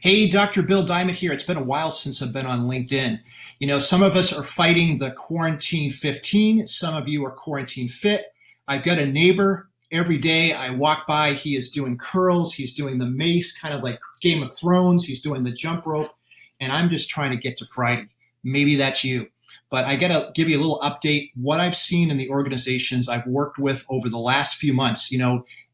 Hey, Dr. Bill Diamond here. It's been a while since I've been on LinkedIn. Some of us are fighting the quarantine 15. Some of you are quarantine fit. I've got a neighbor. Every day I walk by, he is doing curls. He's doing the mace, kind of like Game of Thrones. He's doing the jump rope. And I'm just trying to get to Friday. Maybe that's you. But I got to give you a little update. What I've seen in the organizations I've worked with over the last few months, in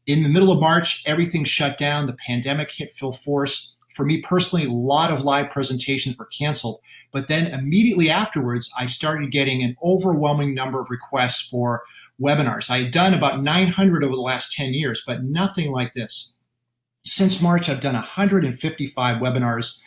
the middle of March, everything shut down. The pandemic hit full force. For me personally, a lot of live presentations were canceled. But then immediately afterwards, I started getting an overwhelming number of requests for webinars. I had done about 900 over the last 10 years, but nothing like this. Since March, I've done 155 webinars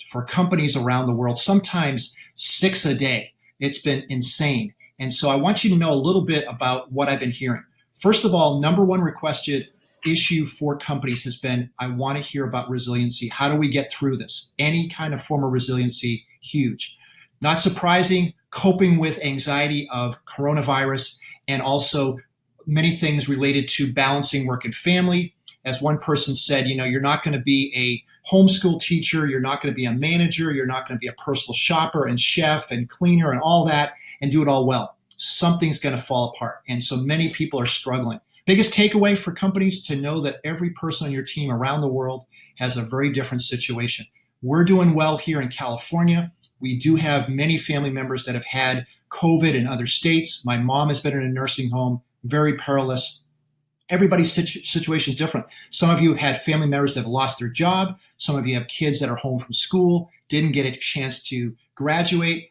for companies around the world, sometimes 6 a day. It's been insane. And so I want you to know a little bit about what I've been hearing. First of all, number one requested issue for companies has been, I want to hear about resiliency. How do we get through this? Any kind of form of resiliency, huge. Not surprising, coping with anxiety of coronavirus and also many things related to balancing work and family. As one person said, you're not going to be a homeschool teacher, you're not going to be a manager, you're not going to be a personal shopper and chef and cleaner and all that and do it all well. Something's going to fall apart. And so many people are struggling. Biggest takeaway for companies to know that every person on your team around the world has a very different situation. We're doing well here in California. We do have many family members that have had COVID in other states. My mom has been in a nursing home, very perilous. Everybody's situation is different. Some of you have had family members that have lost their job. Some of you have kids that are home from school, didn't get a chance to graduate.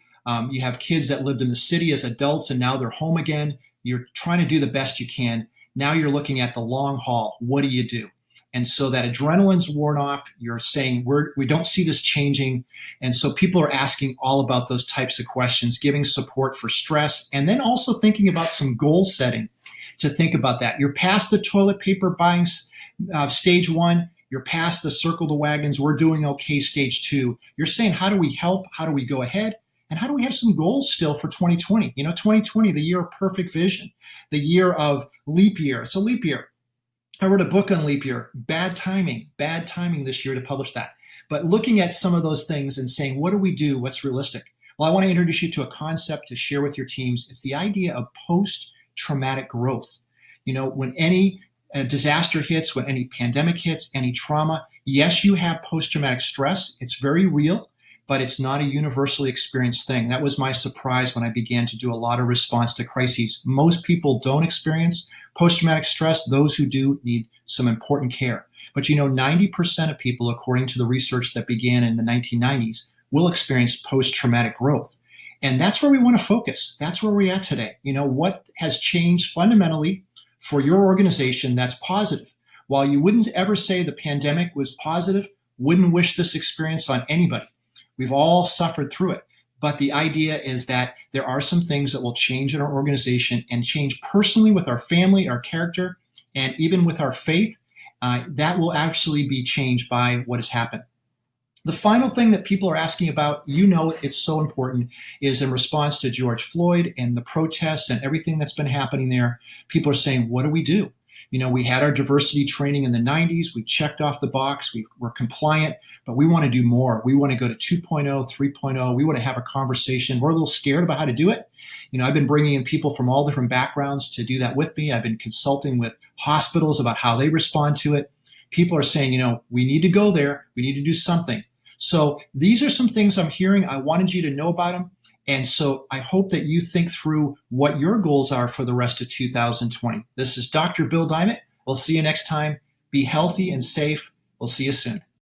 You have kids that lived in the city as adults and now they're home again. You're trying to do the best you can. Now you're looking at the long haul. What do you do? And so that adrenaline's worn off. You're saying we don't see this changing. And so people are asking all about those types of questions, giving support for stress, and then also thinking about some goal setting to think about that. You're past the toilet paper buying stage one. You're past the circle the wagons. We're doing okay stage two. You're saying, how do we help? How do we go ahead? And how do we have some goals still for 2020? 2020, the year of perfect vision, the year of leap year. It's a leap year. I wrote a book on leap year. Bad timing this year to publish that. But looking at some of those things and saying, what do we do? What's realistic? Well, I want to introduce you to a concept to share with your teams. It's the idea of post-traumatic growth. When any disaster hits, when any pandemic hits, any trauma, yes, you have post-traumatic stress. It's very real, but it's not a universally experienced thing. That was my surprise when I began to do a lot of response to crises. Most people don't experience post-traumatic stress. Those who do need some important care. But 90% of people, according to the research that began in the 1990s, will experience post-traumatic growth. And that's where we want to focus. That's where we're at today. What has changed fundamentally for your organization that's positive? While you wouldn't ever say the pandemic was positive, wouldn't wish this experience on anybody. We've all suffered through it. But the idea is that there are some things that will change in our organization and change personally with our family, our character, and even with our faith. That will actually be changed by what has happened. The final thing that people are asking about, it's so important, is in response to George Floyd and the protests and everything that's been happening there. People are saying, what do we do? We had our diversity training in the 90s. We checked off the box. We're compliant, but we want to do more. We want to go to 2.0, 3.0. We want to have a conversation. We're a little scared about how to do it. I've been bringing in people from all different backgrounds to do that with me. I've been consulting with hospitals about how they respond to it. People are saying, we need to go there. We need to do something. So these are some things I'm hearing. I wanted you to know about them. And so I hope that you think through what your goals are for the rest of 2020. This is Dr. Bill Diamond. We'll see you next time. Be healthy and safe. We'll see you soon.